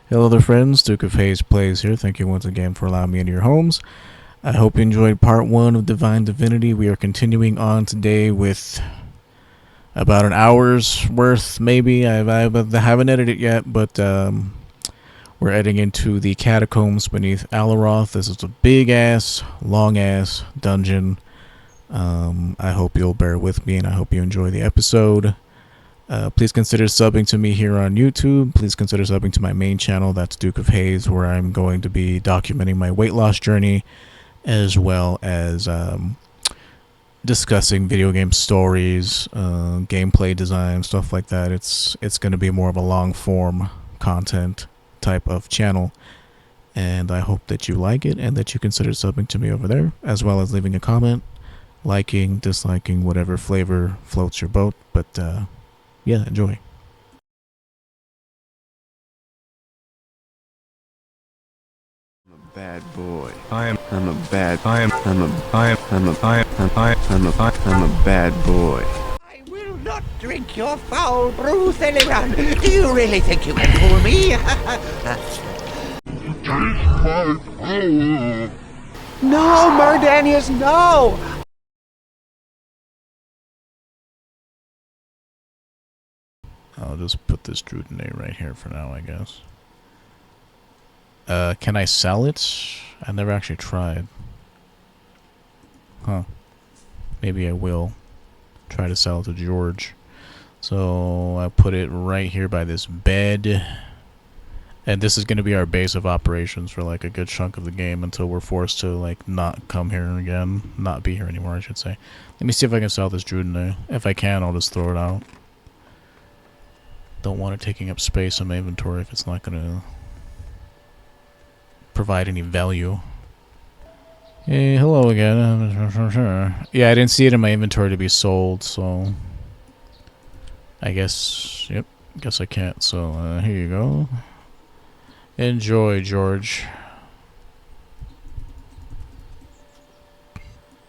Hello there friends, Duke of Haze Plays here. Thank you once again for allowing me into your homes. I hope you enjoyed part 1 of Divinity. We are continuing on today with about an hour's worth, maybe. I haven't edited it yet, but we're heading into the Catacombs beneath Alaroth. This is a big-ass, long-ass dungeon. I hope you'll bear with me, and I hope you enjoy the episode. Please consider subbing to me here on YouTube. Please consider subbing to my main channel, that's Duke of Haze, where I'm going to be documenting my weight loss journey, as well as discussing video game stories, gameplay design, stuff like that. It's going to be more of a long form content type of channel, and I hope that you like it and that you consider subbing to me over there, as well as leaving a comment, liking, disliking, whatever flavor floats your boat. But yeah, enjoy. I'm a bad boy. I'm a bad. I'm a bad boy. I will not drink your foul brew, Theliran. Do you really think you can fool me? No, Murdanius, no! I'll just put this Divinity right here for now, I guess. Can I sell it? I never actually tried. Huh. Maybe I will try to sell it to George. So I put it right here by this bed. And this is going to be our base of operations for like a good chunk of the game until we're forced to like not come here again. Not be here anymore, I should say. Let me see if I can sell this Divinity. If I can, I'll just throw it out. Don't want it taking up space in my inventory if it's not going to provide any value. Hey, hello again. Yeah, I didn't see it in my inventory to be sold, so I guess, yep, guess I can't. So here you go. Enjoy, George.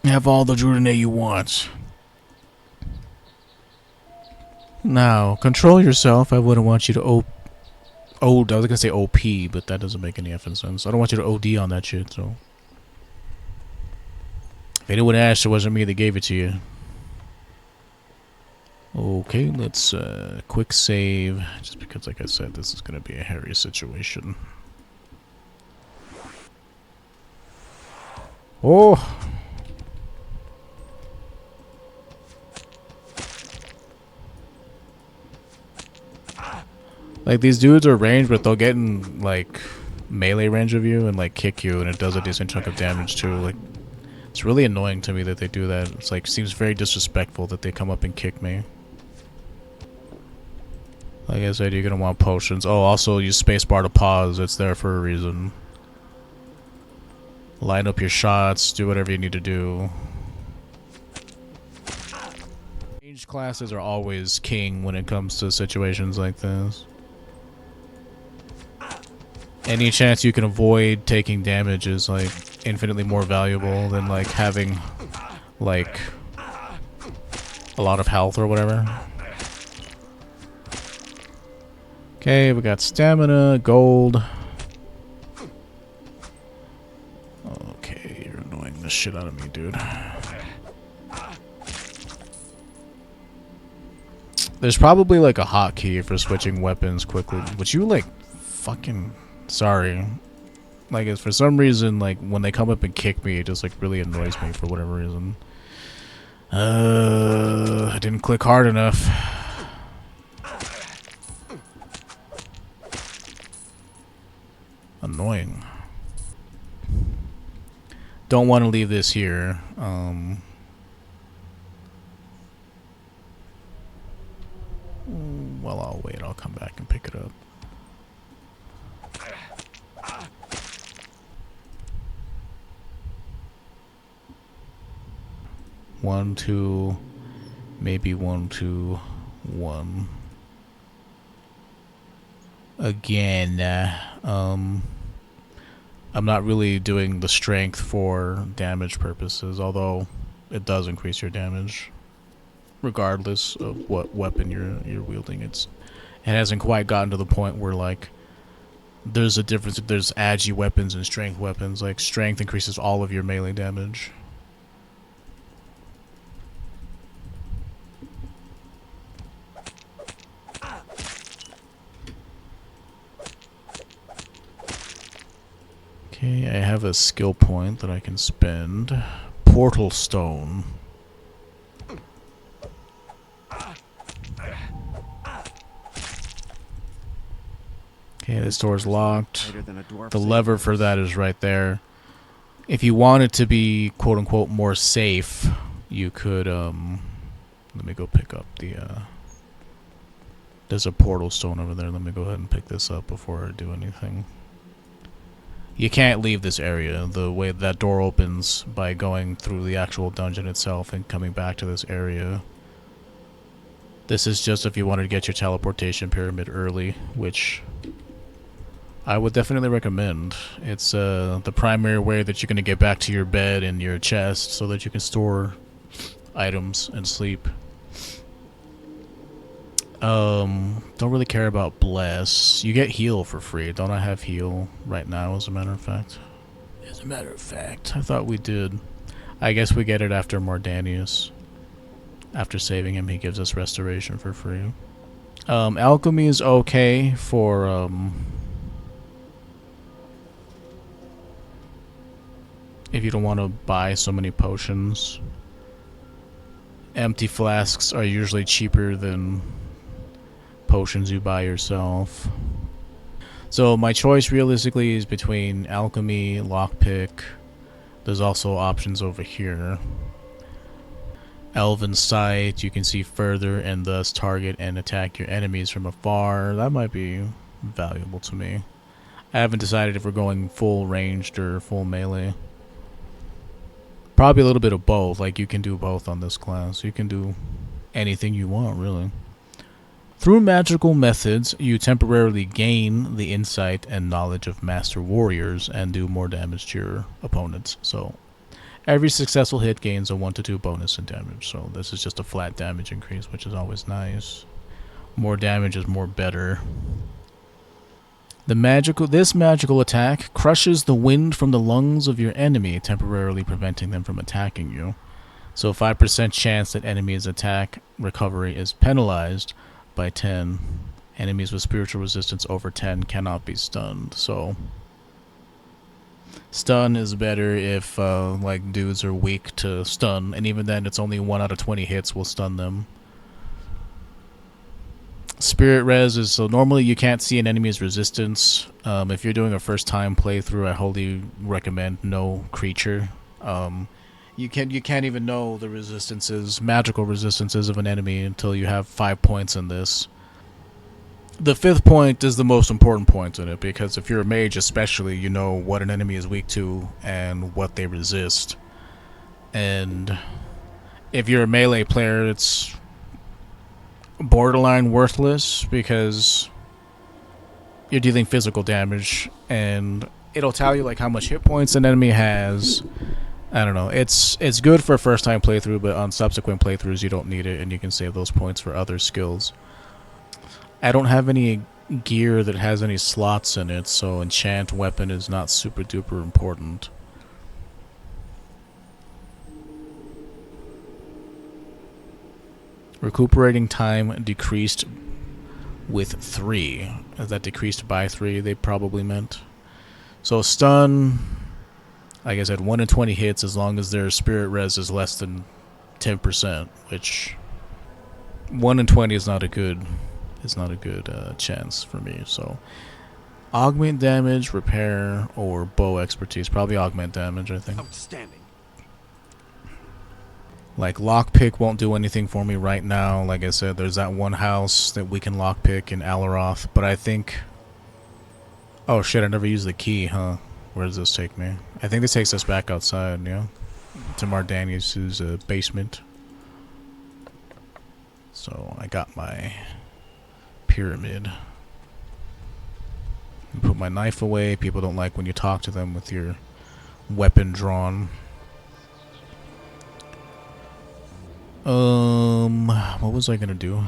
Have all the Divinity you want. Now, control yourself. I wouldn't want you to I was gonna say OP, but that doesn't make any effing sense. I don't want you to OD on that shit, so. If anyone asked, it wasn't me that gave it to you. Okay, let's quick save. Just because, like I said, this is gonna be a hairy situation. Oh! Like, these dudes are ranged, but they'll get in, like, melee range of you and, like, kick you, and it does a decent chunk of damage, too. Like, it's really annoying to me that they do that. It's, like, seems very disrespectful that they come up and kick me. Like I said, you're gonna want potions. Oh, also, use spacebar to pause. It's there for a reason. Line up your shots, do whatever you need to do. Ranged classes are always king when it comes to situations like this. Any chance you can avoid taking damage is, like, infinitely more valuable than, like, having, like, a lot of health or whatever. Okay, we got stamina, gold. Okay, you're annoying the shit out of me, dude. There's probably, like, a hotkey for switching weapons quickly. Would you, like, fucking... Sorry. Like, it's for some reason, like, when they come up and kick me, it just, like, really annoys me for whatever reason. I didn't click hard enough. Annoying. Don't want to leave this here. Well, I'll wait. I'll come back and pick it up. One, two, maybe 1, 2, 1. Again, I'm not really doing the strength for damage purposes, although it does increase your damage, regardless of what weapon you're wielding. It hasn't quite gotten to the point where, like, There's a difference. There's agi weapons and strength weapons. Like, strength increases all of your melee damage. Okay, I have a skill point that I can spend. Portal Stone. Okay, this door's locked. The lever for that is right there. If you want it to be quote-unquote more safe, you could, let me go pick up the, there's a portal stone over there. Let me go ahead and pick this up before I do anything. You can't leave this area. The way that door opens by going through the actual dungeon itself and coming back to this area. This is just if you wanted to get your teleportation pyramid early, which I would definitely recommend. It's the primary way that you're going to get back to your bed and your chest so that you can store items and sleep. Don't really care about bless. You get heal for free. Don't I have heal right now, as a matter of fact? As a matter of fact, I thought we did. I guess we get it after Mordanius. After saving him, he gives us restoration for free. Alchemy is okay for, if you don't want to buy so many potions. Empty flasks are usually cheaper than potions you buy yourself. So my choice realistically is between alchemy, lockpick. There's also options over here. Elven sight, you can see further and thus target and attack your enemies from afar. That might be valuable to me. I haven't decided if we're going full ranged or full melee. Probably a little bit of both. Like, you can do both on this class. You can do anything you want, really. Through magical methods, you temporarily gain the insight and knowledge of master warriors and do more damage to your opponents. So, every successful hit gains a 1 to 2 bonus in damage. So, this is just a flat damage increase, which is always nice. More damage is more better. This magical attack crushes the wind from the lungs of your enemy, temporarily preventing them from attacking you. So 5% chance that enemies' attack recovery is penalized by 10. Enemies with spiritual resistance over 10 cannot be stunned. So stun is better if like dudes are weak to stun, and even then it's only 1 out of 20 hits will stun them. Spirit res is, so normally you can't see an enemy's resistance. If you're doing a first time playthrough, I wholly recommend no creature. You can't even know the resistances, magical resistances of an enemy until you have 5 points in this. The 5th point is the most important point in it, because if you're a mage especially, you know what an enemy is weak to and what they resist. And if you're a melee player, it's borderline worthless because you're dealing physical damage and it'll tell you like how much hit points an enemy has. I don't know. It's good for a first time playthrough, but on subsequent playthroughs you don't need it and you can save those points for other skills. I don't have any gear that has any slots in it, so enchant weapon is not super duper important. Recuperating time decreased with 3. Is that decreased by 3 they probably meant? So stun, like I said, 1 in 20 hits as long as their spirit res is less than 10%, which 1 in 20 is not a good chance for me. So augment damage, repair, or bow expertise. Probably augment damage, I think. Outstanding. Like, lockpick won't do anything for me right now. Like I said, there's that one house that we can lockpick in Alaroth, but I think... Oh shit, I never used the key, huh? Where does this take me? I think this takes us back outside, yeah? To Mardanius' basement. So, I got my pyramid. Put my knife away. People don't like when you talk to them with your weapon drawn. What was I gonna do?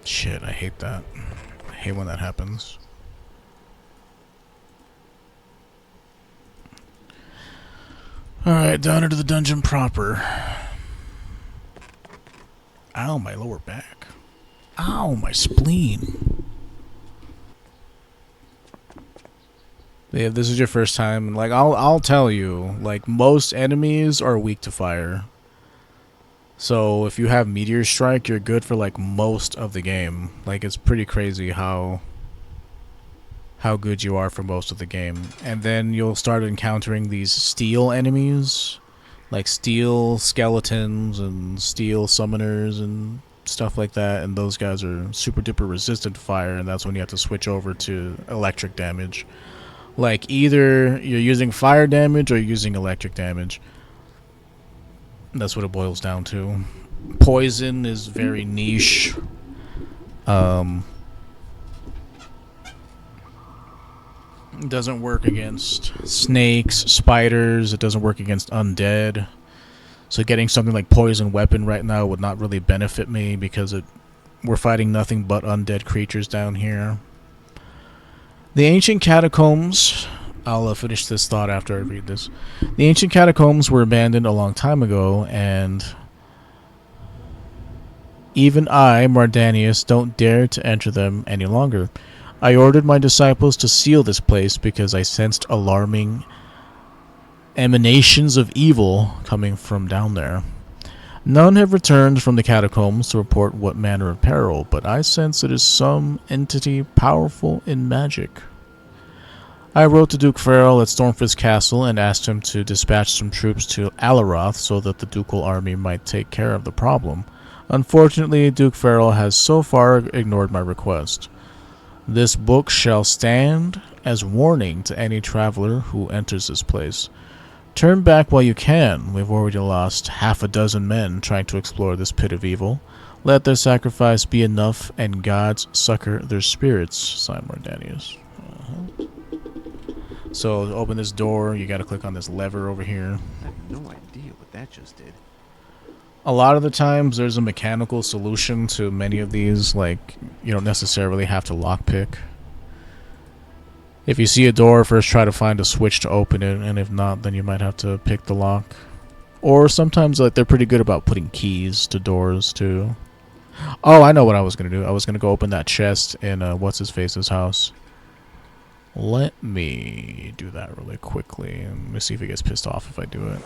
Shit, I hate that. I hate when that happens. Alright, down into the dungeon proper. Ow, my lower back. Ow, my spleen. If this is your first time, like, I'll tell you, like, most enemies are weak to fire. So if you have Meteor Strike, you're good for, like, most of the game. Like, it's pretty crazy how good you are for most of the game. And then you'll start encountering these steel enemies, like steel skeletons and steel summoners and stuff like that, and those guys are super duper resistant to fire, and that's when you have to switch over to electric damage. Like, either you're using fire damage or you're using electric damage. That's what it boils down to. Poison is very niche. It doesn't work against snakes, spiders. It doesn't work against undead. So getting something like poison weapon right now would not really benefit me because we're fighting nothing but undead creatures down here. The ancient catacombs. I'll finish this thought after I read this. The ancient catacombs were abandoned a long time ago, and even I, Mardanius, don't dare to enter them any longer. I ordered my disciples to seal this place because I sensed alarming emanations of evil coming from down there. None have returned from the catacombs to report what manner of peril, but I sense it is some entity powerful in magic. I wrote to Duke Farrell at Stormfist Castle and asked him to dispatch some troops to Alaroth so that the ducal army might take care of the problem. Unfortunately, Duke Farrell has so far ignored my request. This book shall stand as warning to any traveler who enters this place. Turn back while you can. We've already lost half a dozen men trying to explore this pit of evil. Let their sacrifice be enough, and gods succor their spirits. Signed, Mardanius. So to open this door, you gotta click on this lever over here. I have no idea what that just did. A lot of the times there's a mechanical solution to many of these, like, you don't necessarily have to lockpick. If you see a door, first try to find a switch to open it, and if not, then you might have to pick the lock. Or sometimes, like, they're pretty good about putting keys to doors too. Oh, I know what I was gonna do. I was gonna go open that chest in what's-his-face's house. Let me do that really quickly. Let me see if he gets pissed off if I do it.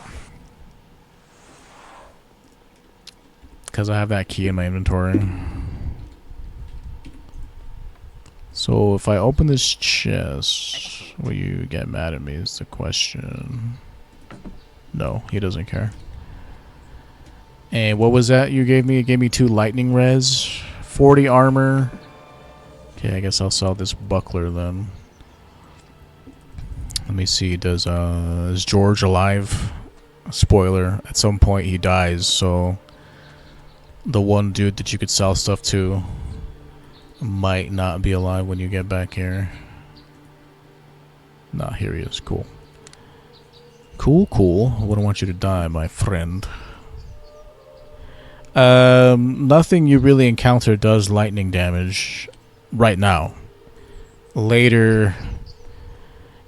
Because I have that key in my inventory. So if I open this chest, will you get mad at me is the question. No, he doesn't care. And what was that you gave me? It gave me 2 lightning res, 40 armor. Okay, I guess I'll sell this buckler then. Let me see, is George alive? Spoiler, at some point he dies, so the one dude that you could sell stuff to might not be alive when you get back here. Nah, here he is. Cool. Cool. I wouldn't want you to die, my friend. Nothing you really encounter does lightning damage right now. Later,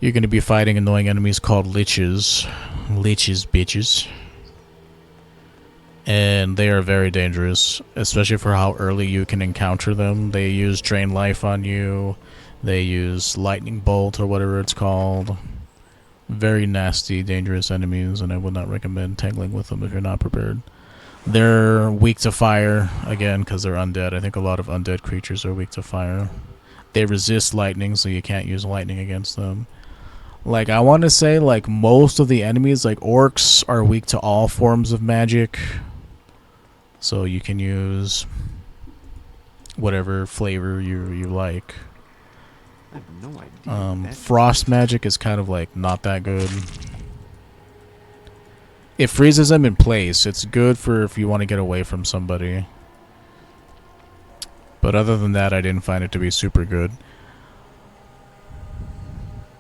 you're going to be fighting annoying enemies called liches. Liches, bitches. And they are very dangerous, especially for how early you can encounter them. They use drain life on you. They use lightning bolt or whatever it's called. Very nasty, dangerous enemies, and I would not recommend tangling with them if you're not prepared. They're weak to fire, again, because they're undead. I think a lot of undead creatures are weak to fire. They resist lightning, so you can't use lightning against them. Like, I want to say, like, most of the enemies, like orcs, are weak to all forms of magic. So you can use whatever flavor you like. I have no idea. Frost magic is kind of like not that good. It freezes them in place. It's good for if you want to get away from somebody. But other than that, I didn't find it to be super good.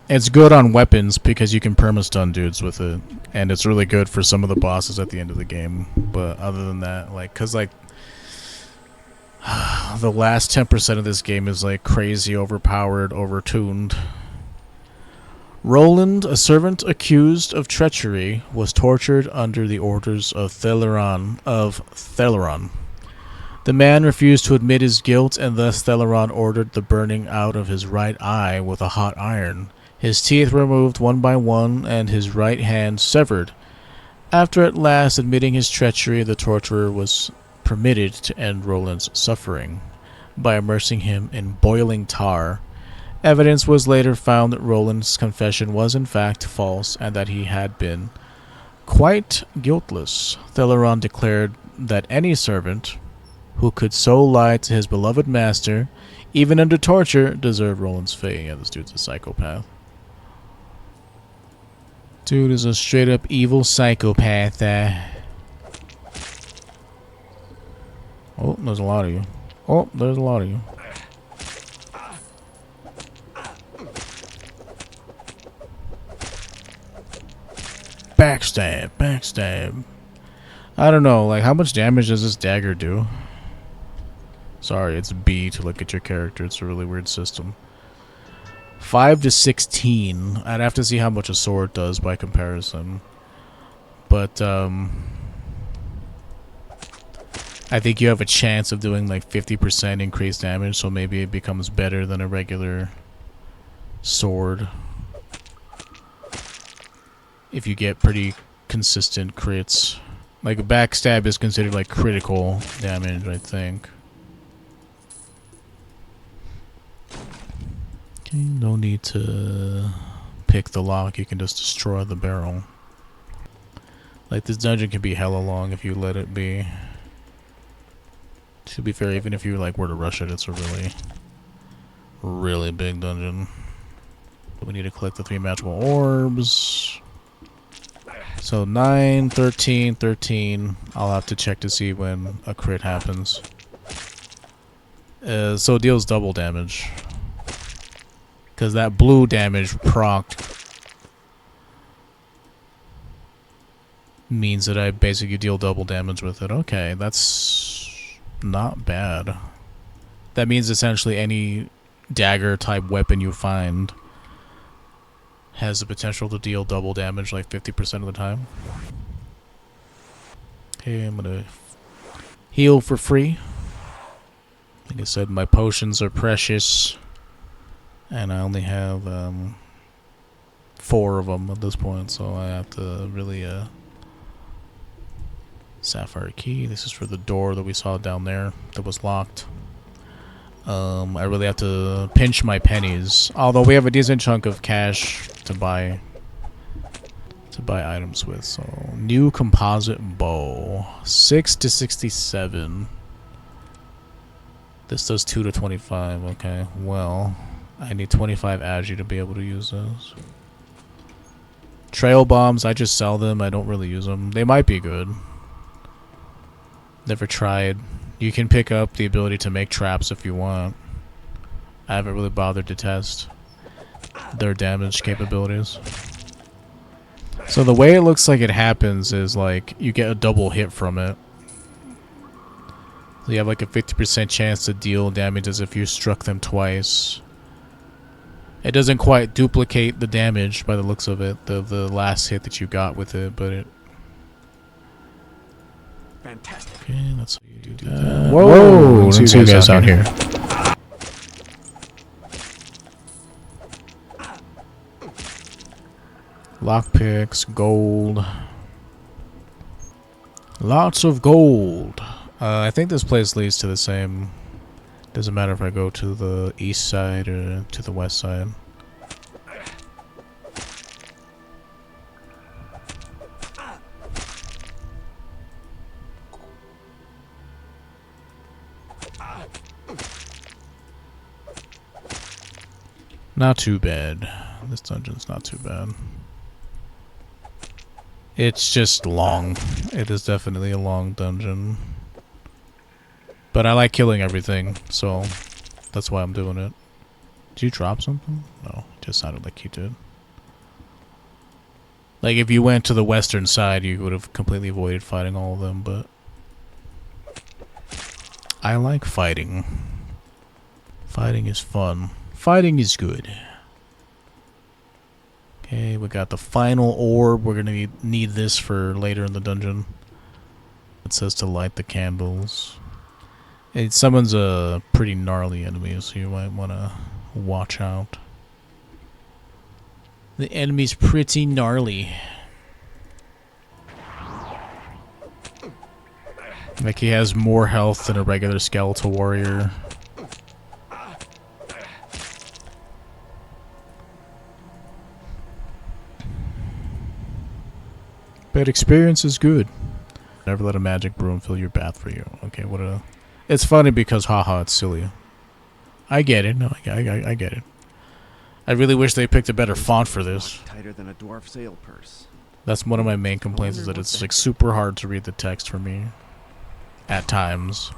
It's good on weapons because you can perma-stun dudes with it. And it's really good for some of the bosses at the end of the game. But other than that, like, cause like, The last 10% of this game is like crazy overpowered, overtuned. Roland, a servant accused of treachery, was tortured under the orders of Theleron. The man refused to admit his guilt, and thus Theleron ordered the burning out of his right eye with a hot iron. His teeth removed one by one, and his right hand severed. After at last admitting his treachery, the torturer was permitted to end Roland's suffering by immersing him in boiling tar. Evidence was later found that Roland's confession was in fact false and that he had been quite guiltless. Theleron declared that any servant who could so lie to his beloved master, even under torture, deserved Roland's fate. Yeah, this dude's a psychopath. Dude is a straight up evil psychopath. Oh, there's a lot of you. Oh, there's a lot of you. Backstab, backstab. I don't know, like, how much damage does this dagger do? Sorry, it's B to look at your character. It's a really weird system. 5 to 16. I'd have to see how much a sword does by comparison. But, I think you have a chance of doing, like, 50% increased damage, so maybe it becomes better than a regular sword. If you get pretty consistent crits. Like, a backstab is considered like critical damage, I think. Okay, no need to pick the lock, you can just destroy the barrel. Like, this dungeon can be hella long if you let it be. To be fair, even if you like were to rush it, it's a really big dungeon. We need to collect the 3 magical orbs. So 9, 13, 13. I'll have to check to see when a crit happens. So it deals double damage. Because that blue damage procced means that I basically deal double damage with it. Okay, that's not bad. That means essentially any dagger type weapon you find has the potential to deal double damage like 50% of the time. Okay, I'm gonna heal for free. Like I said, my potions are precious. And I only have 4 of them at this point, so I have to really sapphire key. This is for the door that we saw down there that was locked. I really have to pinch my pennies. Although we have a decent chunk of cash to buy items with. So new composite bow, 6 to 67. This does 2 to 25. Okay, well, I need 25 agi to be able to use those. Trail bombs, I just sell them. I don't really use them. They might be good. Never tried. You can pick up the ability to make traps if you want. I haven't really bothered to test their damage capabilities. So the way it looks like it happens is like you get a double hit from it. So you have like a 50% chance to deal damage as if you struck them twice. It doesn't quite duplicate the damage by the looks of it, the last hit that you got with it, but it... Fantastic. Okay, let's do that. Whoa! Let's see you guys out here. Lockpicks, gold. Lots of gold. I think this place leads to the same... Doesn't matter if I go to the east side or to the west side. Not too bad. This dungeon's not too bad. It's just long. It is definitely a long dungeon. But I like killing everything, so that's why I'm doing it. Did you drop something? No, it just sounded like you did. Like, if you went to the western side, you would have completely avoided fighting all of them, but... I like fighting. Fighting is fun. Fighting is good. Okay, we got the final orb. We're gonna need this for later in the dungeon. It says to light the candles. It summons a pretty gnarly enemy, so you might want to watch out. The enemy's pretty gnarly. Like, he has more health than a regular skeletal warrior. But experience is good. Never let a magic broom fill your bath for you. Okay, what a... It's funny because, haha, it's silly. I get it. No, I get it. I really wish they picked a better font for this. Tighter than a dwarf sail purse. That's one of my main complaints, is that it's like super hard to read the text for me. At times.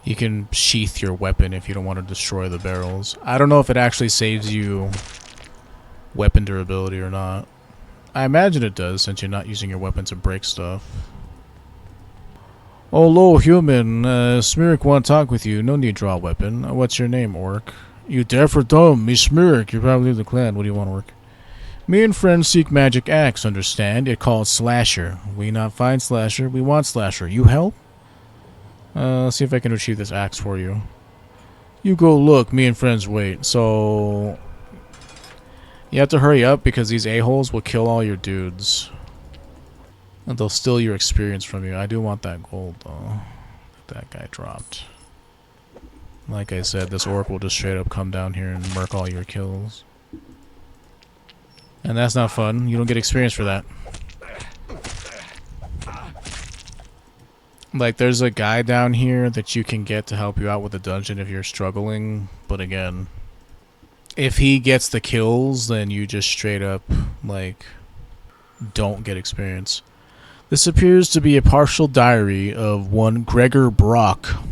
You can sheath your weapon if you don't want to destroy the barrels. I don't know if it actually saves you weapon durability or not. I imagine it does, since you're not using your weapon to break stuff. Oh, hello, human. Smiruk want to talk with you. No need to draw a weapon. What's your name, orc? You deaf or dumb? Me Smiruk. You're probably the clan. What do you want, orc? Me and friends seek magic axe, understand? It called Slasher. We not find Slasher. We want Slasher. You help? Let's see if I can retrieve this axe for you. You go look. Me and friends wait. So... you have to hurry up because these a-holes will kill all your dudes. And they'll steal your experience from you. I do want that gold, though. That guy dropped. Like I said, this orc will just straight up come down here and murk all your kills. And that's not fun. You don't get experience for that. Like, there's a guy down here that you can get to help you out with the dungeon if you're struggling. But again, if he gets the kills, then you just straight up, like, don't get experience. This appears to be a partial diary of one Gregor Brock,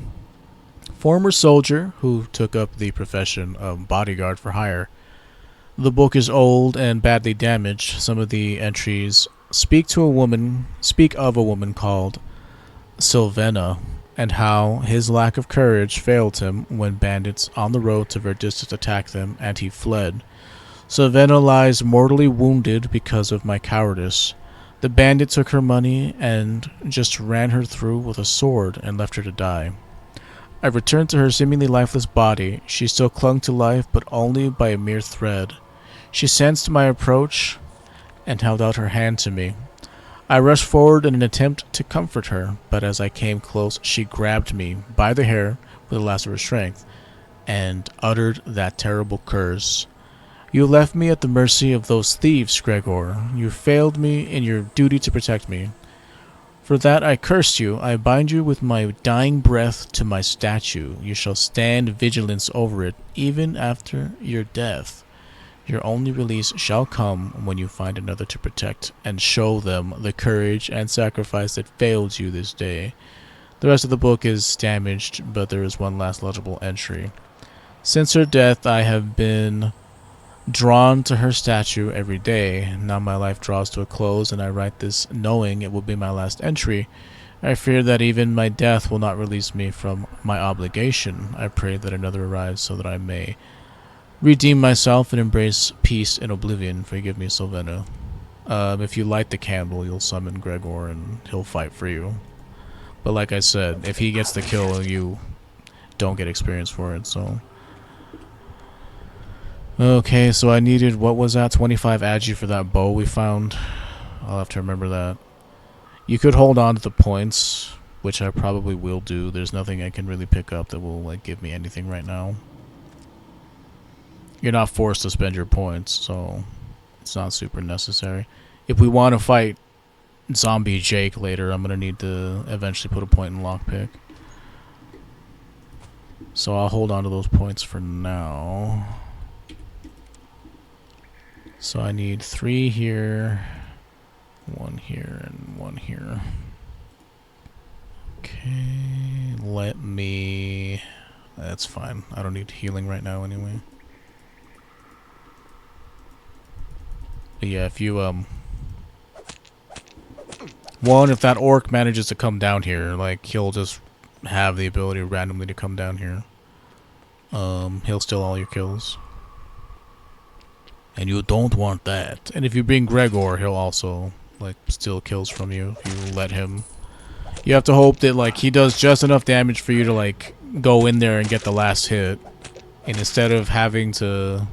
former soldier who took up the profession of bodyguard for hire. The book is old and badly damaged. Some of the entries speak of a woman called Sylvena, and how his lack of courage failed him when bandits on the road to Verdistus attacked them and he fled. Sylvena lies mortally wounded because of my cowardice. The bandit took her money and just ran her through with a sword and left her to die. I returned to her seemingly lifeless body. She still clung to life, but only by a mere thread. She sensed my approach and held out her hand to me. I rushed forward in an attempt to comfort her, but as I came close, she grabbed me by the hair with the last of her strength and uttered that terrible curse. You left me at the mercy of those thieves, Gregor. You failed me in your duty to protect me. For that I cursed you. I bind you with my dying breath to my statue. You shall stand vigilance over it, even after your death. Your only release shall come when you find another to protect, and show them the courage and sacrifice that failed you this day. The rest of the book is damaged, but there is one last legible entry. Since her death, I have been drawn to her statue every day. Now my life draws to a close, and I write this knowing it will be my last entry. I fear that even my death will not release me from my obligation. I pray that another arrives so that I may redeem myself and embrace peace in oblivion. Forgive me, Sylvena. If you light the candle, you'll summon Gregor and he'll fight for you. But like I said, if he gets the kill, you don't get experience for it, so... Okay, so I needed, what was that, 25 agi for that bow we found. I'll have to remember that. You could hold on to the points, which I probably will do. There's nothing I can really pick up that will, like, give me anything right now. You're not forced to spend your points, so it's not super necessary. If we want to fight Zombie Jake later, I'm going to need to eventually put a point in lockpick. So I'll hold on to those points for now. So I need 3 here, 1 here, and 1 here. Okay, let me... That's fine. I don't need healing right now anyway. But yeah, if you, One, if that orc manages to come down here, like, he'll just have the ability randomly to come down here. He'll steal all your kills. And you don't want that. And if you bring Gregor, he'll also, like, steal kills from you if you let him. You have to hope that, like, he does just enough damage for you to, like, go in there and get the last hit. And instead of having to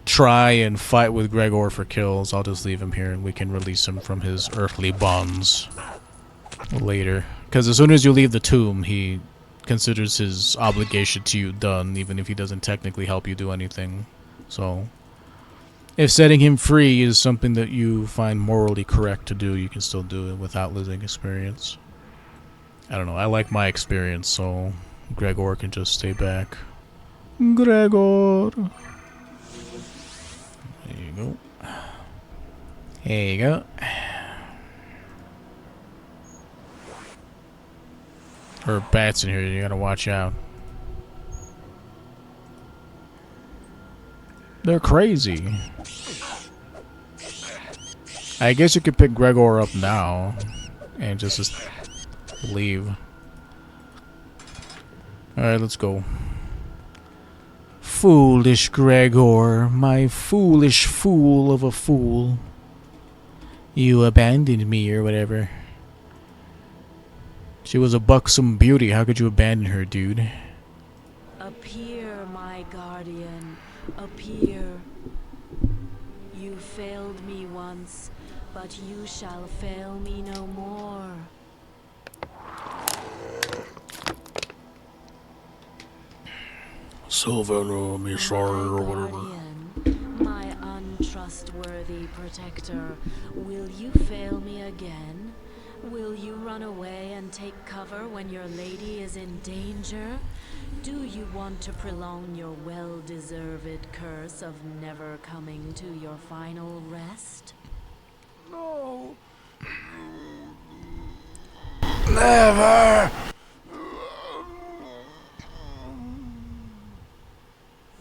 try and fight with Gregor for kills, I'll just leave him here and we can release him from his earthly bonds later. Because as soon as you leave the tomb, he considers his obligation to you done, even if he doesn't technically help you do anything. So, if setting him free is something that you find morally correct to do, you can still do it without losing experience. I don't know, I like my experience, so Gregor can just stay back. Gregor! There you go. There you go. There are bats in here, you gotta watch out. They're crazy. I guess you could pick Gregor up now and just leave. Alright, let's go. Foolish Gregor, my foolish fool of a fool. You abandoned me or whatever. She was a buxom beauty. How could you abandon her, dude? Appear, my guardian. Appear. You failed me once, but you shall fail me no more. Silvano, me sorry or whatever. Guardian, my untrustworthy protector, will you fail me again? Will you run away and take cover when your lady is in danger? Do you want to prolong your well-deserved curse of never coming to your final rest? No. Never!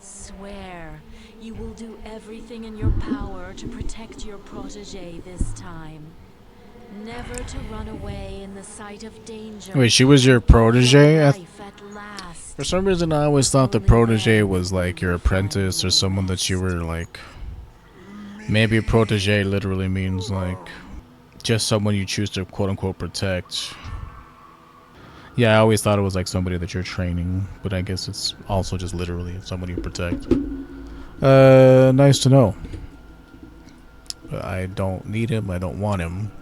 Swear you will do everything in your power to protect your protege this time. Never to run away in the sight of danger. Wait, she was your protege? Life at last. For some reason, I always thought the protege was like your apprentice or someone that you were like. Maybe a protege literally means like just someone you choose to quote unquote protect. Yeah, I always thought it was like somebody that you're training, but I guess it's also just literally someone you protect. Nice to know. But I don't need him, I don't want him.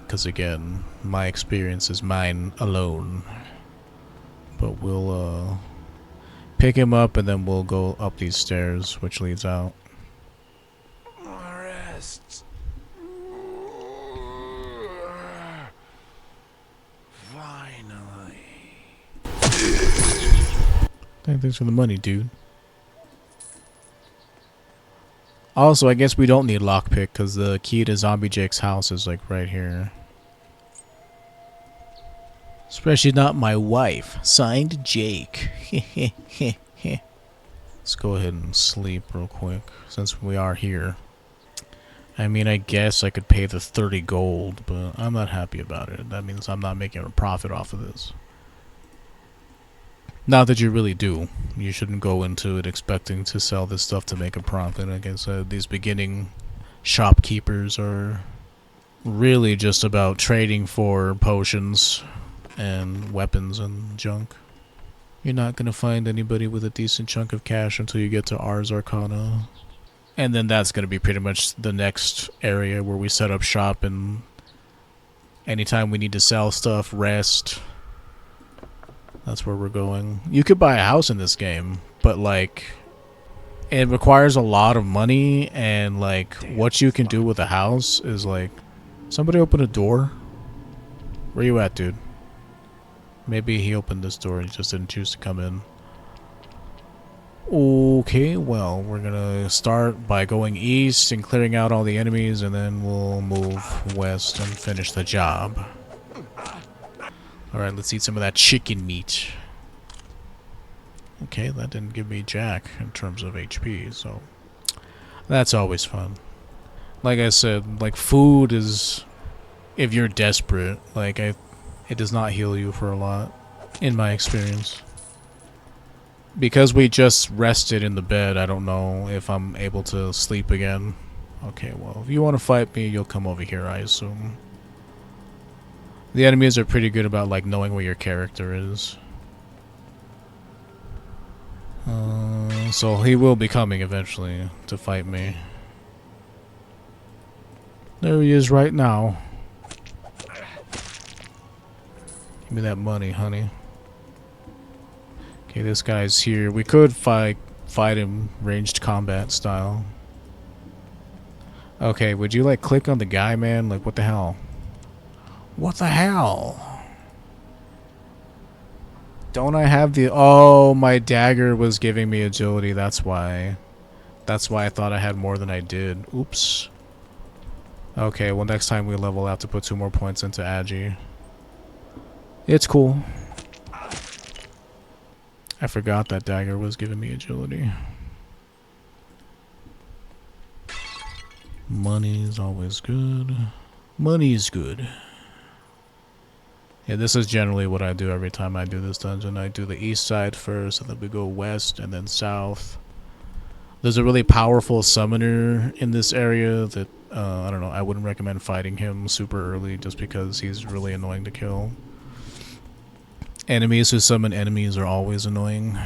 Because again, my experience is mine alone. But we'll pick him up and then we'll go up these stairs, which leads out. Rest. Finally. Thanks for the money, dude. Also, I guess we don't need lockpick because the key to Zombie Jake's house is like right here. Especially not my wife. Signed, Jake. Let's go ahead and sleep real quick since we are here. I mean, I guess I could pay the 30 gold, but I'm not happy about it. That means I'm not making a profit off of this. Not that you really do. You shouldn't go into it expecting to sell this stuff to make a profit. Like I said, these beginning shopkeepers are really just about trading for potions and weapons and junk. You're not going to find anybody with a decent chunk of cash until you get to Ars Arcana. And then that's going to be pretty much the next area where we set up shop, and anytime we need to sell stuff, rest, that's where we're going. You could buy a house in this game, but like it requires a lot of money, and like what you can do with a house is like, somebody open a door? Where you at, dude? Maybe he opened this door and he just didn't choose to come in. Okay, well, we're gonna start by going east and clearing out all the enemies, and then we'll move west and finish the job. Alright, let's eat some of that chicken meat. Okay, that didn't give me jack in terms of HP, so that's always fun. Like I said, like food is, if you're desperate, like It does not heal you for a lot, in my experience. Because we just rested in the bed, I don't know if I'm able to sleep again. Okay, well, if you want to fight me, you'll come over here, I assume. The enemies are pretty good about, like, knowing where your character is. So he will be coming eventually to fight me. There he is right now. Give me that money, honey. Okay, this guy's here. We could fight him ranged combat style. Okay, would you like click on the guy, man? Like, what the hell? What the hell? Don't I have the... Oh, my dagger was giving me agility. That's why. That's why I thought I had more than I did. Oops. Okay, well, next time we level, I have to put 2 more points into Agi. It's cool. I forgot that dagger was giving me agility. Money's always good. Money's good. Yeah, this is generally what I do every time I do this dungeon. I do the east side first, and then we go west, and then south. There's a really powerful summoner in this area that, I don't know, I wouldn't recommend fighting him super early just because he's really annoying to kill. Enemies who summon enemies are always annoying.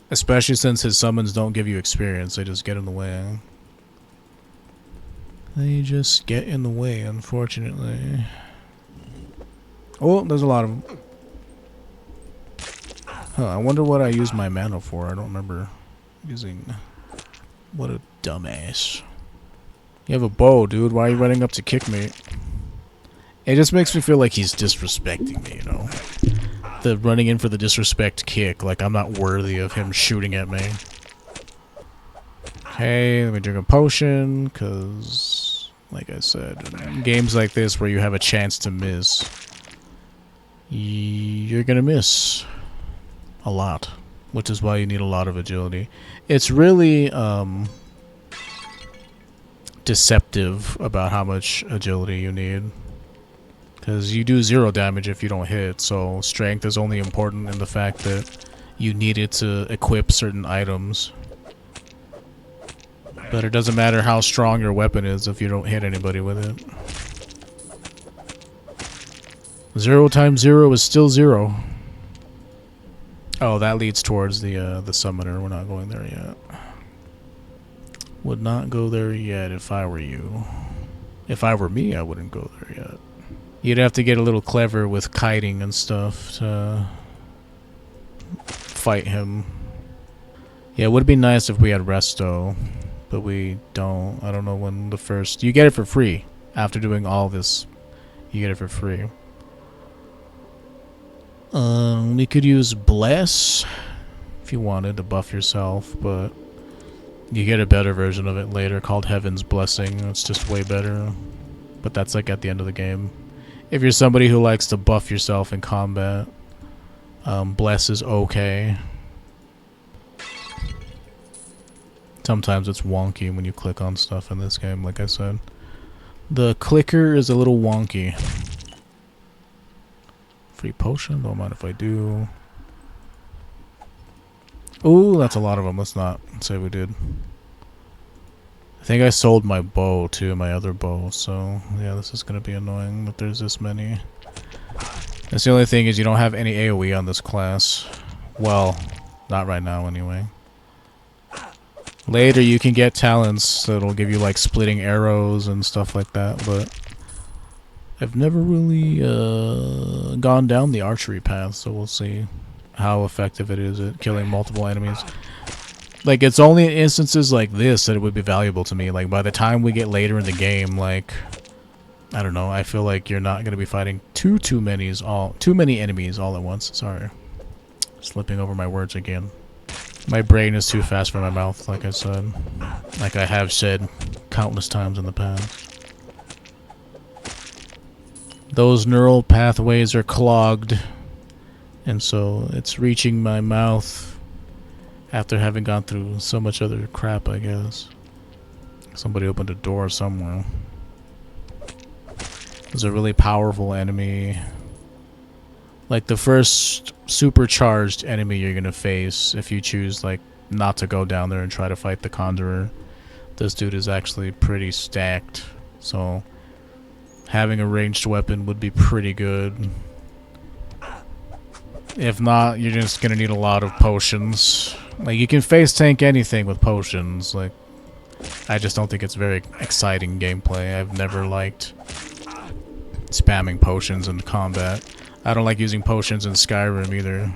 Especially since his summons don't give you experience, they just get in the way. They just get in the way, unfortunately. Oh, there's a lot of them. Huh, I wonder what I use my mana for. I don't remember using... What a dumbass. You have a bow, dude. Why are you running up to kick me? It just makes me feel like he's disrespecting me, you know? The running in for the disrespect kick, like I'm not worthy of him shooting at me. Okay, let me drink a potion, because, like I said, in games like this where you have a chance to miss, you're gonna miss a lot, which is why you need a lot of agility. It's really deceptive about how much agility you need, because you do 0 damage if you don't hit, so strength is only important in the fact that you need it to equip certain items. But it doesn't matter how strong your weapon is if you don't hit anybody with it. 0 times 0 is still 0. Oh, that leads towards the summoner. We're not going there yet. Would not go there yet if I were you. If I were me, I wouldn't go there yet. You'd have to get a little clever with kiting and stuff to fight him. Yeah, it would be nice if we had resto, but we don't. I don't know when the first... You get it for free. After doing all this, you get it for free. We could use Bless if you wanted to buff yourself, but you get a better version of it later called Heaven's Blessing. It's just way better, but that's like at the end of the game. If you're somebody who likes to buff yourself in combat, Bless is okay. Sometimes it's wonky when you click on stuff in this game, like I said. The clicker is a little wonky. Free potion, don't mind if I do. Ooh, that's a lot of them. Let's not say we did. I think I sold my bow too, my other bow, so yeah, this is gonna be annoying that there's this many. That's the only thing, is you don't have any AoE on this class. Well, not right now anyway. Later you can get talents that'll give you like splitting arrows and stuff like that, but I've never really gone down the archery path, so we'll see how effective it is at killing multiple enemies. Like, it's only in instances like this that it would be valuable to me. Like, by the time we get later in the game, like, I don't know, I feel like you're not going to be fighting too many enemies all at once. Sorry. Slipping over my words again. My brain is too fast for my mouth, like I said. Like I have said countless times in the past. Those neural pathways are clogged, and so it's reaching my mouth after having gone through so much other crap, I guess. Somebody opened a door somewhere. There's a really powerful enemy Like the first supercharged enemy you're gonna face, if you choose like not to go down there and try to fight the Conjurer, this dude is actually pretty stacked. So having a ranged weapon would be pretty good. If not, you're just gonna need a lot of potions. Like, you can face tank anything with potions. Like, I just don't think it's very exciting gameplay. I've never liked spamming potions in combat. I don't like using potions in Skyrim either.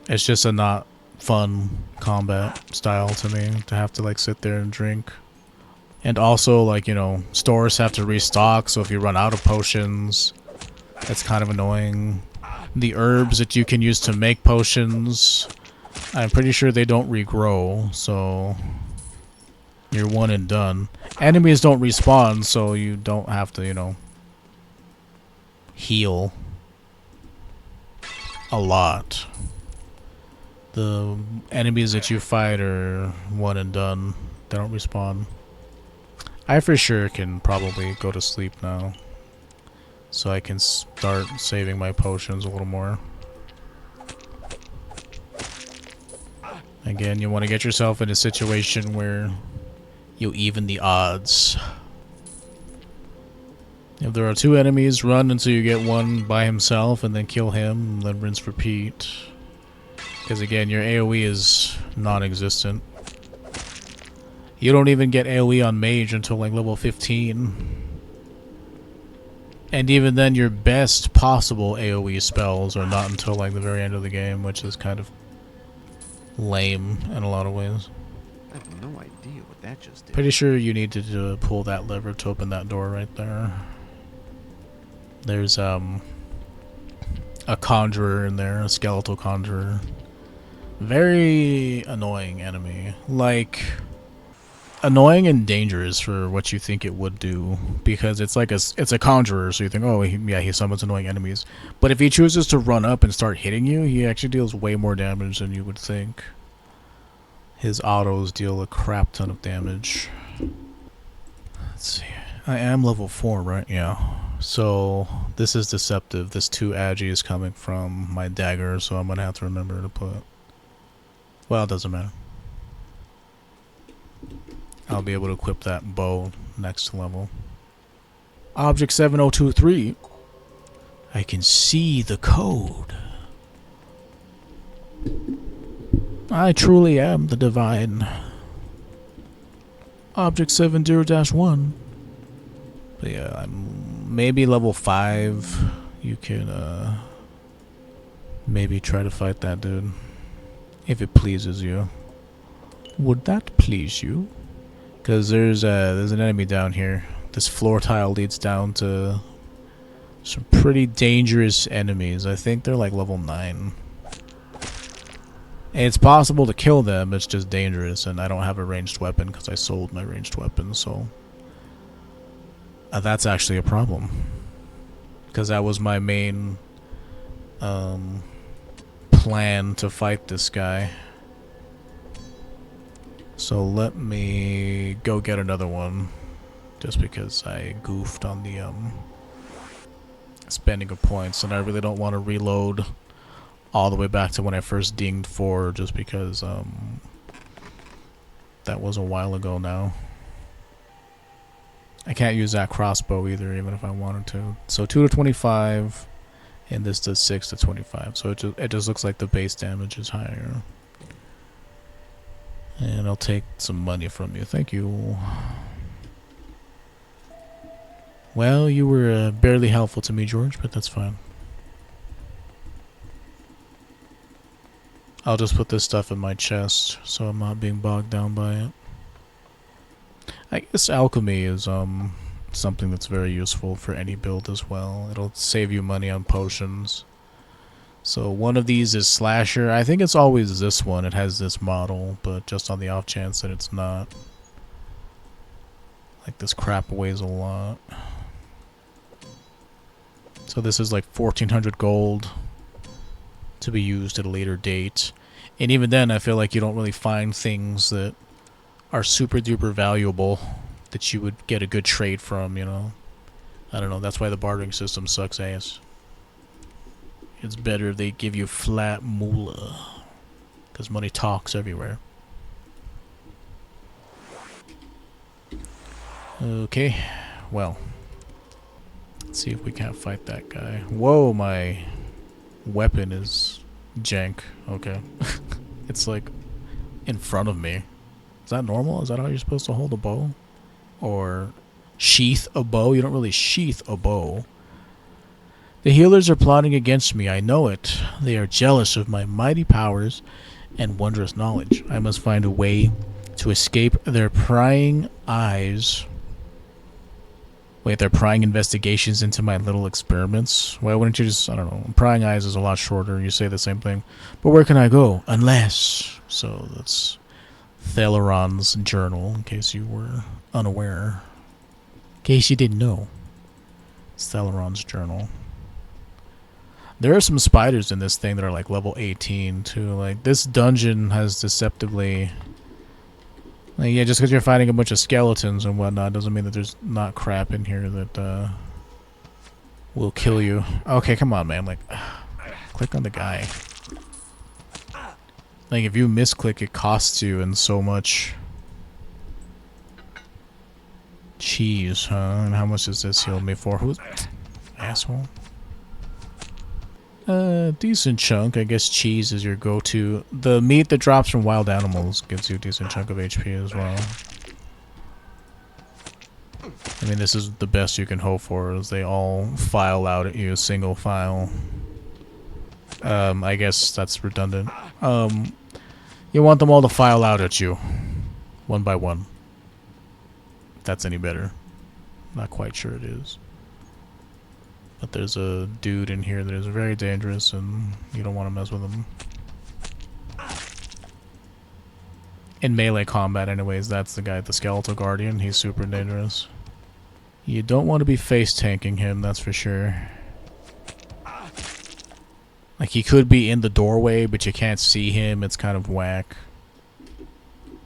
It's just a not fun combat style to me, to have to like sit there and drink. And also, like, you know, stores have to restock, so if you run out of potions, that's kind of annoying. The herbs that you can use to make potions, I'm pretty sure they don't regrow, so you're one and done. Enemies don't respawn, so you don't have to, you know, heal a lot. The enemies that you fight are one and done. They don't respawn. I for sure can probably go to sleep now, so I can start saving my potions a little more. Again, you want to get yourself in a situation where you even the odds. If there are two enemies, run until you get one by himself and then kill him, and then rinse repeat. Because again, your AoE is non-existent. You don't even get AoE on Mage until like level 15. And even then, your best possible AoE spells are not until like the very end of the game, which is kind of lame in a lot of ways. I have no idea what that just did. Pretty sure you need to pull that lever to open that door right there. There's a conjurer in there, a skeletal conjurer. Very annoying enemy. Like, annoying and dangerous for what you think it would do, because it's like it's a conjurer, so you think, oh yeah, he summons annoying enemies. But if he chooses to run up and start hitting you, he actually deals way more damage than you would think. His autos deal a crap ton of damage. Let's see. I am level 4, right? Yeah. So this is deceptive. This 2 agi is coming from my dagger, so I'm gonna have to remember to put. Well, it doesn't matter. I'll be able to equip that bow next level. Object 7023. I can see the code. I truly am the divine. Object 70-1. But yeah, I'm maybe level 5. You can maybe try to fight that dude, if it pleases you. Would that please you? Because there's an enemy down here. This floor tile leads down to some pretty dangerous enemies. I think they're like level 9. And it's possible to kill them, it's just dangerous, and I don't have a ranged weapon because I sold my ranged weapon, so that's actually a problem. Because that was my main plan to fight this guy. So let me go get another one, just because I goofed on the spending of points, and I really don't want to reload all the way back to when I first dinged 4, just because that was a while ago now. I can't use that crossbow either, even if I wanted to. So 2 to 25, and this does 6 to 25. So it just looks like the base damage is higher. And I'll take some money from you. Thank you. Well, you were barely helpful to me, George, but that's fine. I'll just put this stuff in my chest, so I'm not being bogged down by it. I guess alchemy is something that's very useful for any build as well. It'll save you money on potions. So one of these is Slasher. I think it's always this one. It has this model, but just on the off chance that it's not. Like, this crap weighs a lot. So this is like 1400 gold to be used at a later date. And even then, I feel like you don't really find things that are super duper valuable that you would get a good trade from, you know. I don't know, that's why the bartering system sucks ass. It's better if they give you flat moolah. Because money talks everywhere. Okay, well. Let's see if we can't fight that guy. Whoa, my weapon is jank. Okay. It's like in front of me. Is that normal? Is that how you're supposed to hold a bow? Or sheath a bow? You don't really sheath a bow. The healers are plotting against me. I know it. They are jealous of my mighty powers and wondrous knowledge. I must find a way to escape their prying eyes. Wait, they're prying investigations into my little experiments? Why wouldn't you just, I don't know, prying eyes is a lot shorter, you say the same thing. But where can I go? Unless. So that's Theleron's journal, in case you were unaware. In case you didn't know. It's Theleron's journal. There are some spiders in this thing that are like level 18 too. Like, this dungeon has deceptively... Like, yeah, just because you're fighting a bunch of skeletons and whatnot doesn't mean that there's not crap in here that will kill you. Okay, come on, man. Like, click on the guy. Like, if you misclick, it costs you and so much cheese, huh? And how much does this heal me for? Who's asshole? Decent chunk. I guess cheese is your go-to. The meat that drops from wild animals gives you a decent chunk of HP as well. I mean, this is the best you can hope for, is they all file out at you, single file. I guess that's redundant. You want them all to file out at you, one by one. If that's any better. Not quite sure it is. But there's a dude in here that is very dangerous and you don't want to mess with him. In melee combat anyways, that's the guy, the Skeletal Guardian. He's super dangerous. You don't want to be face tanking him, that's for sure. Like, he could be in the doorway, but you can't see him. It's kind of whack.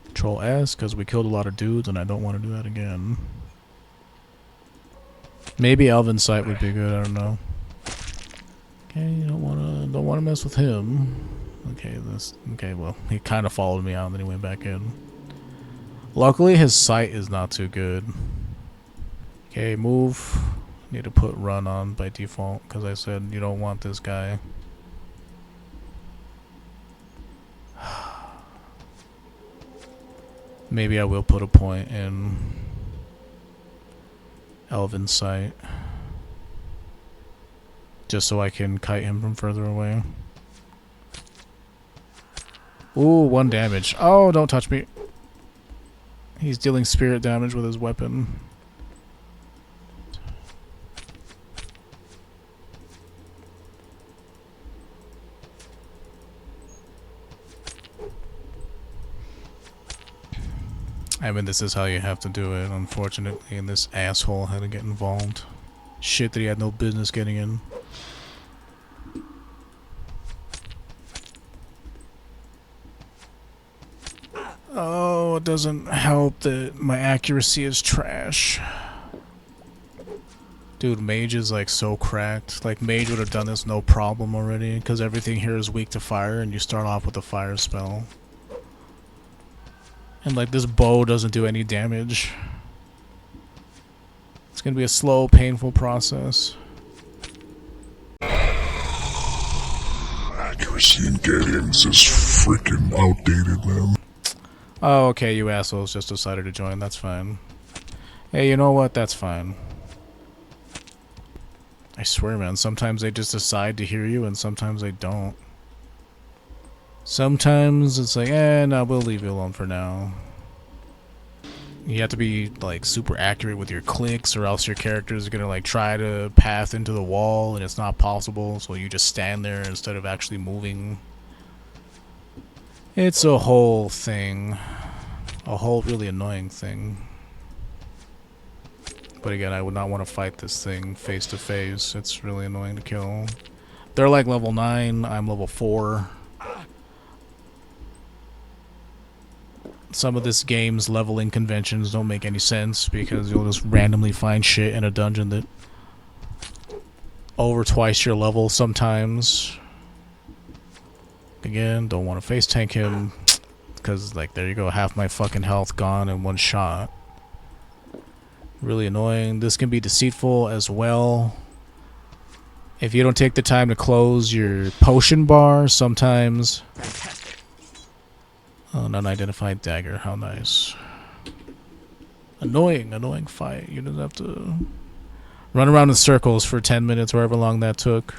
Control S, because we killed a lot of dudes and I don't want to do that again. Maybe Elven Sight would be good, I don't know. Okay, you don't wanna mess with him. Okay, well, he kinda followed me out and then he went back in. Luckily his sight is not too good. Okay, move. Need to put run on by default, because I said you don't want this guy. Maybe I will put a point in Elven Sight, just so I can kite him from further away. Ooh, 1 damage. Oh, don't touch me. He's dealing spirit damage with his weapon. I mean, this is how you have to do it, unfortunately, and this asshole had to get involved. Shit that he had no business getting in. Oh, it doesn't help that my accuracy is trash. Dude, Mage is like so cracked. Like, Mage would have done this no problem already, because everything here is weak to fire, and you start off with a fire spell. And like, this bow doesn't do any damage. It's gonna be a slow, painful process. Accuracy in games is freaking outdated, man. Oh, okay, you assholes just decided to join. That's fine. Hey, you know what? That's fine. I swear, man, sometimes they just decide to hear you, and sometimes they don't. Sometimes it's like, no, we'll leave you alone for now. You have to be, like, super accurate with your clicks, or else your character is gonna, like, try to path into the wall, and it's not possible, so you just stand there instead of actually moving. It's a whole thing. A whole really annoying thing. But again, I would not want to fight this thing face to face. It's really annoying to kill. They're like level 9, I'm level 4. Some of this game's leveling conventions don't make any sense, because you'll just randomly find shit in a dungeon that over twice your level sometimes. Again, don't want to face tank him, because like there you go, half my fucking health gone in one shot. Really annoying. This can be deceitful as well. If you don't take the time to close your potion bar, sometimes... Oh, an unidentified dagger. How nice. Annoying fight. You don't have to run around in circles for 10 minutes, however long that took.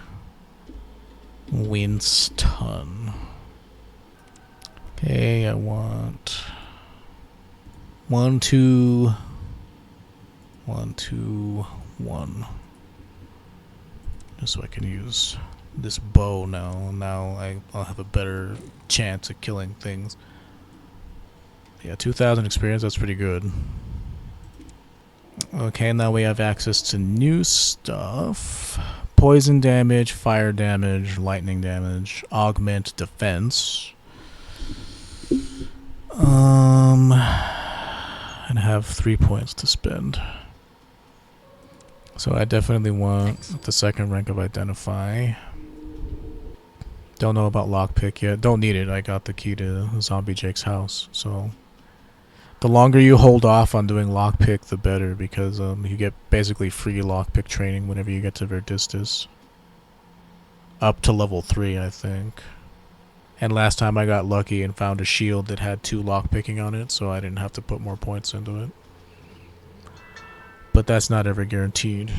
Winston. Okay, I want... 1, 2... 1, 2, 1. Just so I can use this bow now. Now I'll have a better chance at killing things. Yeah, 2,000 experience, that's pretty good. Okay, now we have access to new stuff. Poison damage, fire damage, lightning damage, augment defense. And have 3 points to spend. So I definitely want the second rank of Identify. Don't know about Lockpick yet. Don't need it. I got the key to Zombie Jake's house. So the longer you hold off on doing Lockpick, the better, because you get basically free Lockpick training whenever you get to Verdistis. Up to level 3, I think. And last time I got lucky and found a shield that had 2 lockpicking on it, so I didn't have to put more points into it. But that's not ever guaranteed.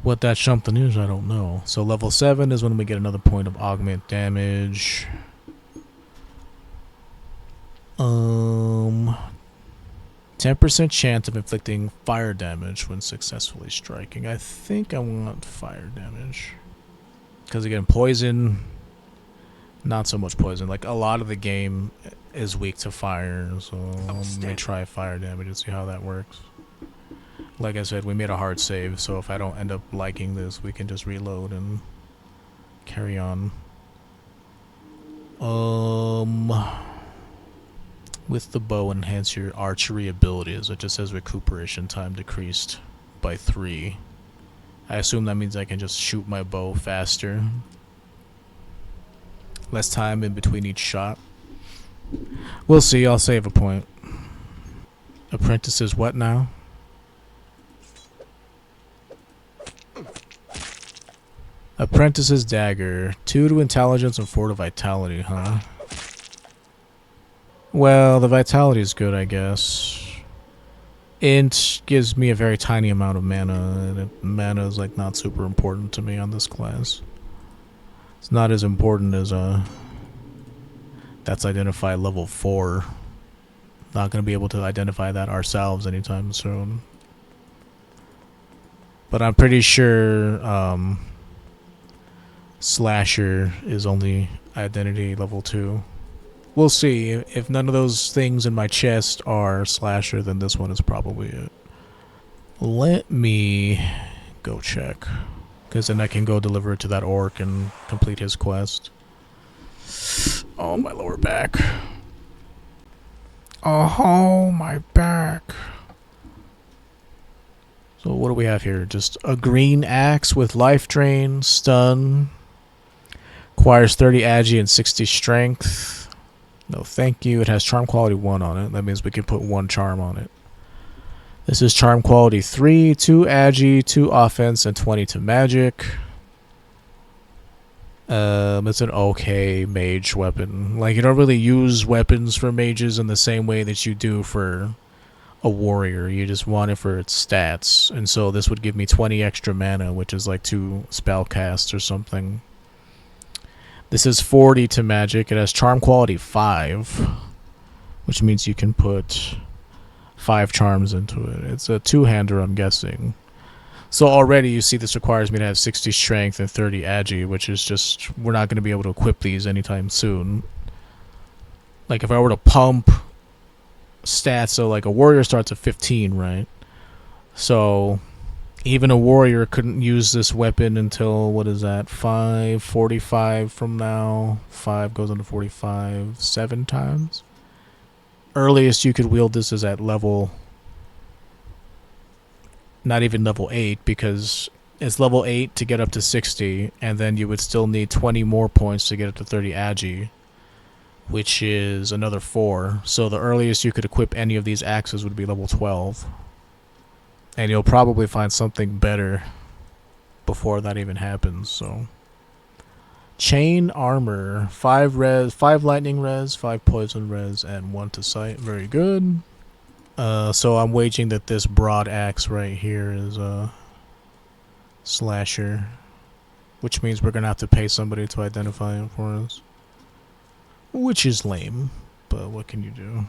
What that something is, I don't know. So level 7 is when we get another point of augment damage. 10% chance of inflicting fire damage when successfully striking. I think I want fire damage. Because again, poison, not so much poison. Like, a lot of the game is weak to fire, so let me try fire damage and see how that works. Like I said, we made a hard save, so if I don't end up liking this, we can just reload and carry on. With the bow, enhance your archery abilities. It just says recuperation time decreased by 3. I assume that means I can just shoot my bow faster. Less time in between each shot. We'll see. I'll save a point. Apprentice is what now? Apprentice's Dagger. 2 to intelligence and 4 to vitality, huh? Well, the vitality is good, I guess. Int gives me a very tiny amount of mana, and mana is like not super important to me on this class. It's not as important as that's Identify level 4. Not gonna be able to identify that ourselves anytime soon. But I'm pretty sure Slasher is only Identity level 2. We'll see. If none of those things in my chest are Slasher, then this one is probably it. Let me go check. Because then I can go deliver it to that orc and complete his quest. Oh, my lower back. Oh, my back. So what do we have here? Just a green axe with life drain, stun. Acquires 30 agi and 60 strength. No, thank you. It has charm quality 1 on it. That means we can put 1 charm on it. This is charm quality 3, 2 agi, 2 offense, and 20 to magic. It's an okay mage weapon. Like, you don't really use weapons for mages in the same way that you do for a warrior. You just want it for its stats. And so this would give me 20 extra mana, which is like 2 spell casts or something. This is 40 to magic. It has charm quality 5, which means you can put 5 charms into it. It's a 2-hander, I'm guessing. So already you see this requires me to have 60 strength and 30 agi, which is just, we're not going to be able to equip these anytime soon. Like, if I were to pump stats, so like a warrior starts at 15, right? So even a warrior couldn't use this weapon until, what is that, 45 from now. 5 goes into 45 7 times. Earliest you could wield this is at level, not even level 8, because It's level 8 to get up to 60, and then you would still need 20 more points to get up to 30 agi, which is another 4. So the earliest you could equip any of these axes would be level 12. And you'll probably find something better before that even happens, so... Chain armor. 5 res, 5 lightning res, 5 poison res, and 1 to sight. Very good. So I'm waging that this broad axe right here is a slasher, which means we're gonna have to pay somebody to identify him for us, which is lame, but what can you do?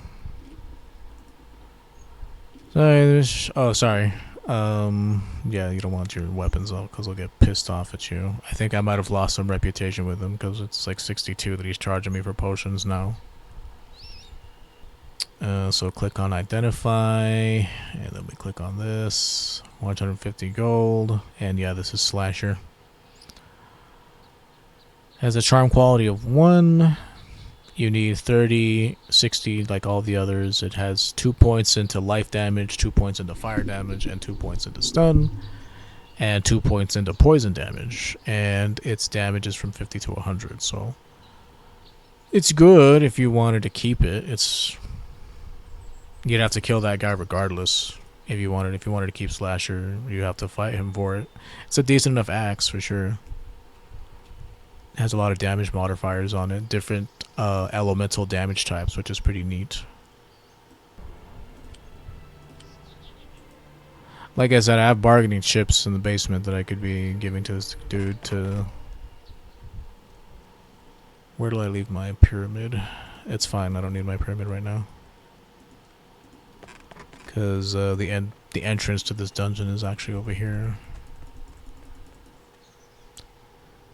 Sorry. Yeah, you don't want your weapons out because they'll get pissed off at you. I think I might have lost some reputation with him because it's like 62 that he's charging me for potions now. So click on identify, and then we click on this. 150 gold, and yeah, this is slasher. Has a charm quality of 1. You need 30, 60 like all the others. It has 2 points into life damage, 2 points into fire damage, and 2 points into stun, and 2 points into poison damage. And its damage is from 50 to 100, so it's good if you wanted to keep it. You'd have to kill that guy regardless if you wanted. If you wanted to keep slasher, you have to fight him for it. It's a decent enough axe for sure. It has a lot of damage modifiers on it, different elemental damage types, which is pretty neat. Like I said, I have bargaining chips in the basement that I could be giving to this dude to... Where do I leave my pyramid? It's fine, I don't need my pyramid right now. Because the entrance to this dungeon is actually over here.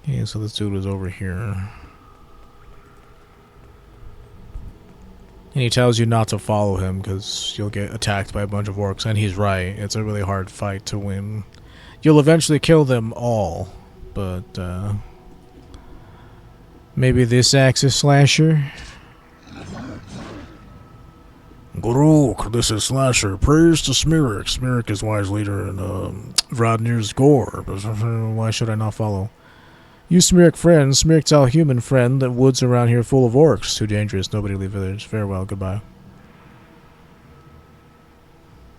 Okay, so this dude was over here. And he tells you not to follow him because you'll get attacked by a bunch of orcs. And he's right. It's a really hard fight to win. You'll eventually kill them all. But, maybe this axe is slasher? Guruk, this is Slasher. Praise to Smiruk. Smiruk is wise leader in Vradnir's gore. Why should I not follow? You Smiruk friend, Smiruk's our human friend. The woods around here full of orcs. Too dangerous, nobody leave village. Farewell, goodbye.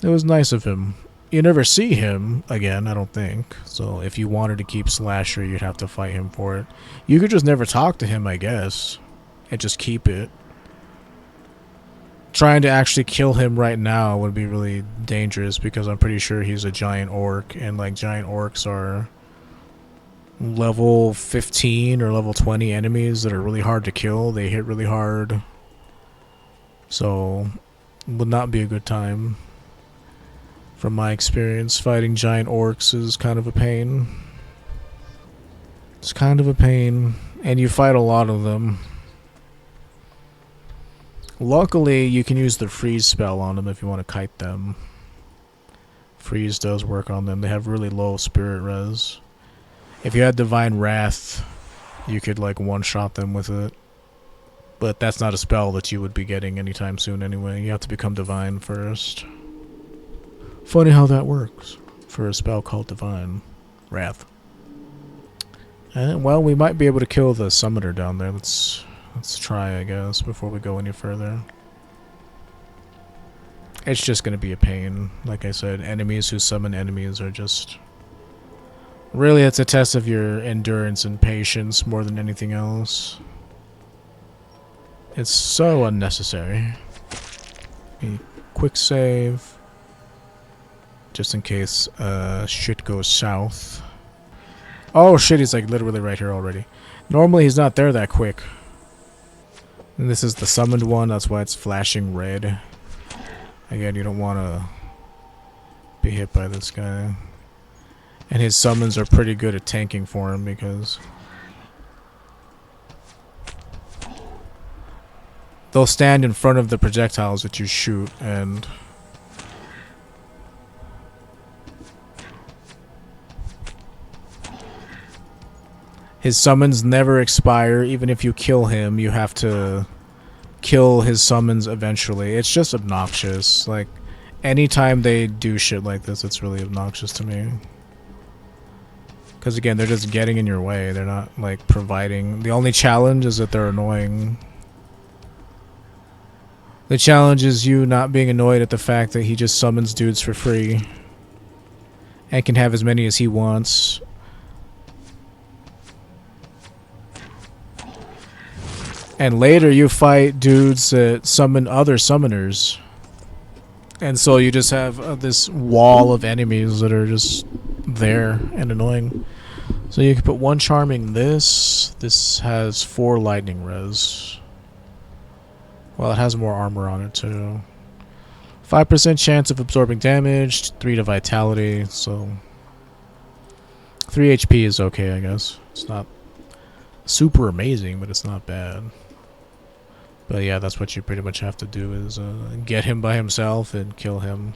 It was nice of him. You never see him again, I don't think. So if you wanted to keep Slasher, you'd have to fight him for it. You could just never talk to him, I guess. And just keep it. Trying to actually kill him right now would be really dangerous because I'm pretty sure he's a giant orc. And like giant orcs are... level 15 or level 20 enemies that are really hard to kill. They hit really hard. So, would not be a good time. From my experience, fighting giant orcs is kind of a pain. It's kind of a pain. And you fight a lot of them. Luckily, you can use the freeze spell on them if you want to kite them. Freeze does work on them. They have really low spirit res. If you had Divine Wrath, you could like one-shot them with it. But that's not a spell that you would be getting anytime soon anyway. You have to become Divine first. Funny how that works for a spell called Divine Wrath. Well, we might be able to kill the summoner down there. Let's try, I guess, before we go any further. It's just going to be a pain. Like I said, enemies who summon enemies are just... Really, it's a test of your endurance and patience more than anything else. It's so unnecessary. A quick save. Just in case shit goes south. Oh shit, he's like literally right here already. Normally he's not there that quick. And this is the summoned one, that's why it's flashing red. Again, you don't want to be hit by this guy. And his summons are pretty good at tanking for him because they'll stand in front of the projectiles that you shoot and his summons never expire. Even if you kill him, you have to kill his summons eventually. It's just obnoxious. Like, anytime they do shit like this, it's really obnoxious to me. Because again, they're just getting in your way. They're not like providing. The only challenge is that they're annoying. The challenge is you not being annoyed at the fact that he just summons dudes for free. And can have as many as he wants. And later you fight dudes that summon other summoners. And so you just have this wall of enemies that are just there and annoying. So you can put one charming this. This has 4 lightning res. Well, it has more armor on it too. 5% chance of absorbing damage, 3 to vitality, so 3 HP is okay, I guess. It's not super amazing, but it's not bad. But yeah, that's what you pretty much have to do is get him by himself and kill him.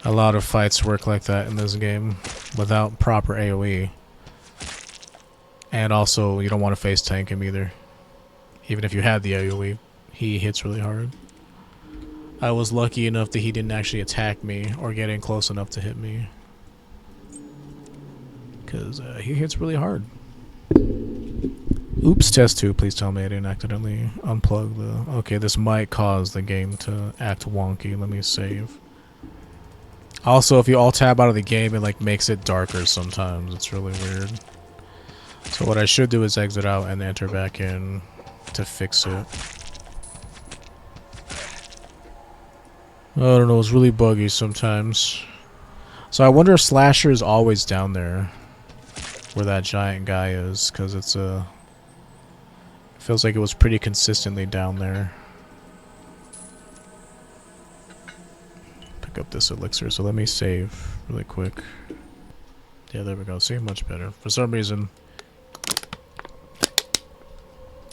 A lot of fights work like that in this game without proper AoE. And also, you don't want to face tank him either. Even if you had the AoE, he hits really hard. I was lucky enough that he didn't actually attack me or get in close enough to hit me. Because he hits really hard. Oops, test 2. Please tell me I didn't accidentally unplug the... Okay, this might cause the game to act wonky. Let me save. Also, if you alt-tab out of the game, it like makes it darker sometimes. It's really weird. So what I should do is exit out and enter back in to fix it. I don't know, it's really buggy sometimes. So I wonder if Slasher is always down there where that giant guy is, because it's a... feels like it was pretty consistently down there. Pick up this elixir, so let me save really quick. Yeah, there we go. See, much better. For some reason,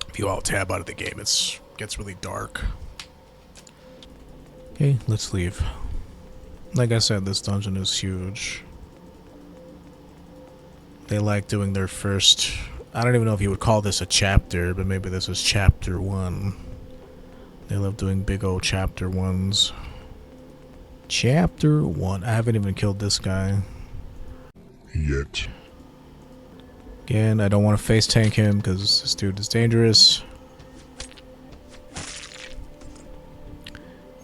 if you alt tab out of the game, it gets really dark. Okay, let's leave. Like I said, this dungeon is huge. They like doing their first... I don't even know if you would call this a chapter, but maybe this is chapter 1. They love doing big old chapter 1s. Chapter 1. I haven't even killed this guy Yet. Again, I don't want to face tank him because this dude is dangerous.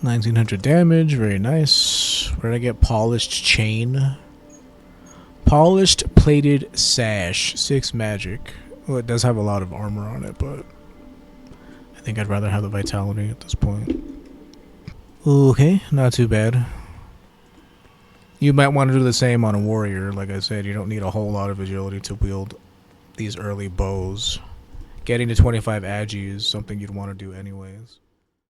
1900 damage, very nice. Where did I get? Polished chain. Polished plated sash, 6 magic. Well, it does have a lot of armor on it, but I think I'd rather have the vitality at this point. Okay, not too bad. You might want to do the same on a warrior. Like I said, you don't need a whole lot of agility to wield these early bows. Getting to 25 agi is something you'd want to do anyways.